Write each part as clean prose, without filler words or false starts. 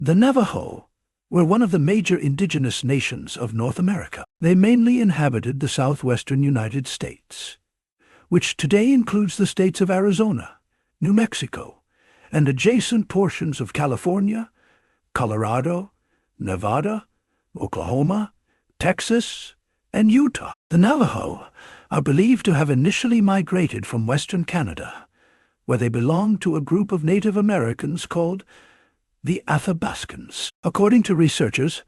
The Navajo were one of the major indigenous nations of North America. They mainly inhabited the southwestern United States, which today includes the states of Arizona, New Mexico, and adjacent portions of California, Colorado, Nevada, Oklahoma, Texas, and Utah. The Navajo are believed to have initially migrated from western Canada, where they belonged to a group of Native Americans called the Athabascans. According to researchers,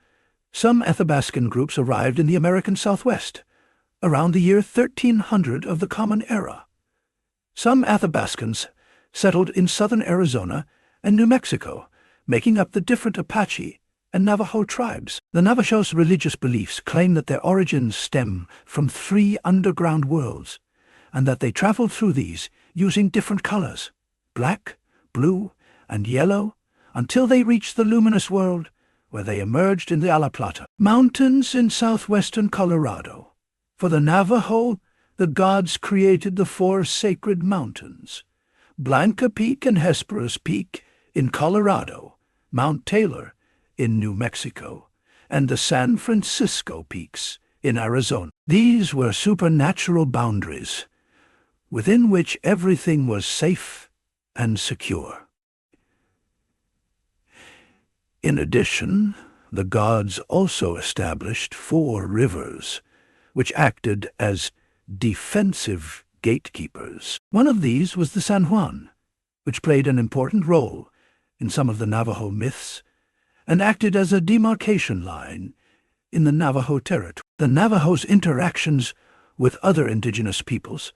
some Athabascan groups arrived in the American Southwest around the year 1300 of the Common Era. Some Athabascans settled in southern Arizona and New Mexico, making up the different Apache and Navajo tribes. The Navajos' religious beliefs claim that their origins stem from 3 underground worlds, and that they traveled through these using different colors, black, blue, and yellow, until they reached the luminous world, where they emerged in the La Plata Mountains in southwestern Colorado. For the Navajo, the gods created the 4 sacred mountains: Blanca Peak and Hesperus Peak in Colorado, Mount Taylor in New Mexico, and the San Francisco Peaks in Arizona. These were supernatural boundaries within which everything was safe and secure. In addition, the gods also established 4 rivers, which acted as defensive gatekeepers. One of these was the San Juan, which played an important role in some of the Navajo myths and acted as a demarcation line in the Navajo territory. The Navajos' interactions with other indigenous peoples,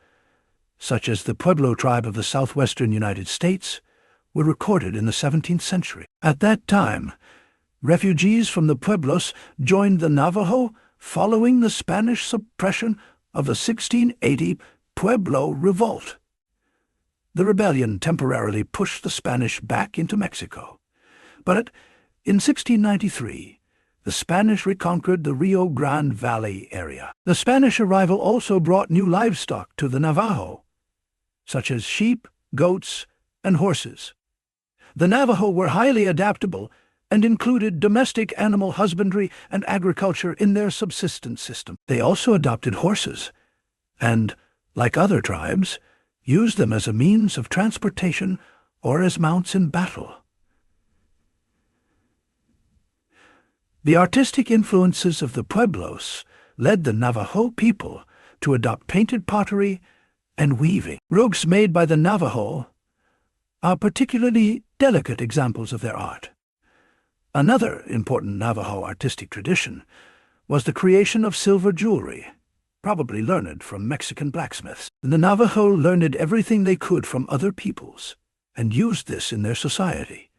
such as the Pueblo tribe of the southwestern United States, were recorded in the 17th century. At that time, refugees from the Pueblos joined the Navajo following the Spanish suppression of the 1680 Pueblo Revolt. The rebellion temporarily pushed the Spanish back into Mexico, but in 1693, the Spanish reconquered the Rio Grande Valley area. The Spanish arrival also brought new livestock to the Navajo, such as sheep, goats, and horses. The Navajo were highly adaptable and included domestic animal husbandry and agriculture in their subsistence system. They also adopted horses and, like other tribes, used them as a means of transportation or as mounts in battle. The artistic influences of the Pueblos led the Navajo people to adopt painted pottery and weaving. Rugs made by the Navajo are particularly delicate examples of their art. Another important Navajo artistic tradition was the creation of silver jewelry, probably learned from Mexican blacksmiths. The Navajo learned everything they could from other peoples and used this in their society.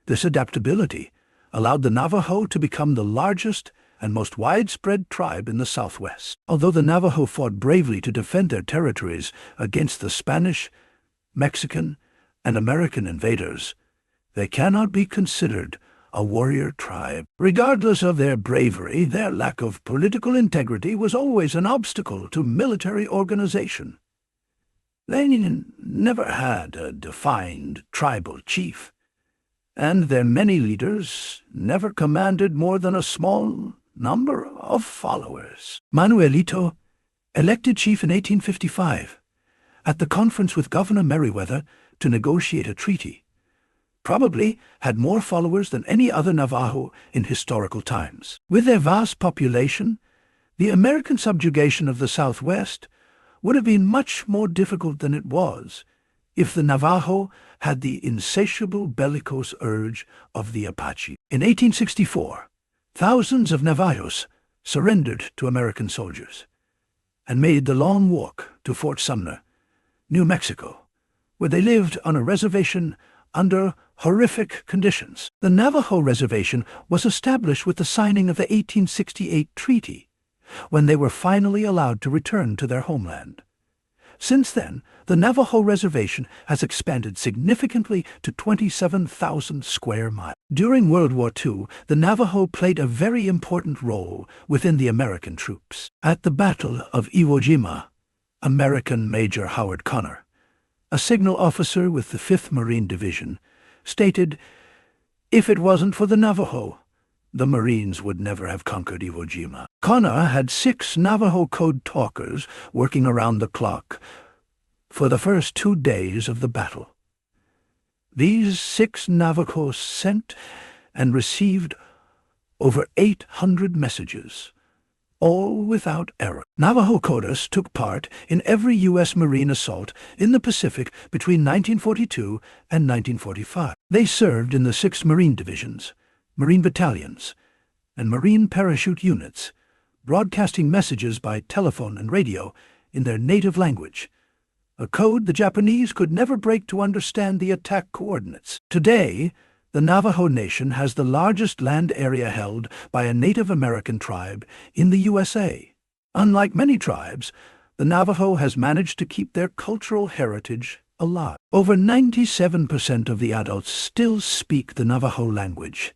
This adaptability allowed the Navajo to become the largest and most widespread tribe in the Southwest. Although the Navajo fought bravely to defend their territories against the Spanish, Mexican, and American invaders, they cannot be considered a warrior tribe. Regardless of their bravery, their lack of political integrity was always an obstacle to military organization. They never had a defined tribal chief, and their many leaders never commanded more than a small number of followers. Manuelito, elected chief in 1855, at the conference with Governor Meriwether to negotiate a treaty, probably had more followers than any other Navajo in historical times. With their vast population, the American subjugation of the Southwest would have been much more difficult than it was if the Navajo had the insatiable bellicose urge of the Apache. In 1864, thousands of Navajos surrendered to American soldiers and made the long walk to Fort Sumner, New Mexico, where they lived on a reservation under horrific conditions. The Navajo Reservation was established with the signing of the 1868 treaty, when they were finally allowed to return to their homeland. Since then, the Navajo Reservation has expanded significantly to 27,000 square miles. During World War II, the Navajo played a very important role within the American troops. At the Battle of Iwo Jima, American Major Howard Connor, a signal officer with the 5th Marine Division, stated, If it wasn't for the Navajo, the Marines would never have conquered Iwo Jima. Connor had 6 Navajo code talkers working around the clock for the first 2 days of the battle. These 6 Navajos sent and received over 800 messages, all without error. Navajo coders took part in every U.S. Marine assault in the Pacific between 1942 and 1945. They served in the 6 Marine divisions, Marine battalions, and Marine parachute units, broadcasting messages by telephone and radio in their native language, a code the Japanese could never break to understand the attack coordinates. Today, the Navajo Nation has the largest land area held by a Native American tribe in the USA. Unlike many tribes, the Navajo has managed to keep their cultural heritage alive. Over 97% of the adults still speak the Navajo language,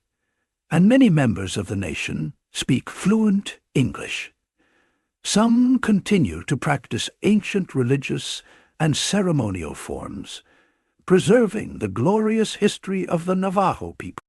and many members of the nation speak fluent English. Some continue to practice ancient religious and ceremonial forms, preserving the glorious history of the Navajo people.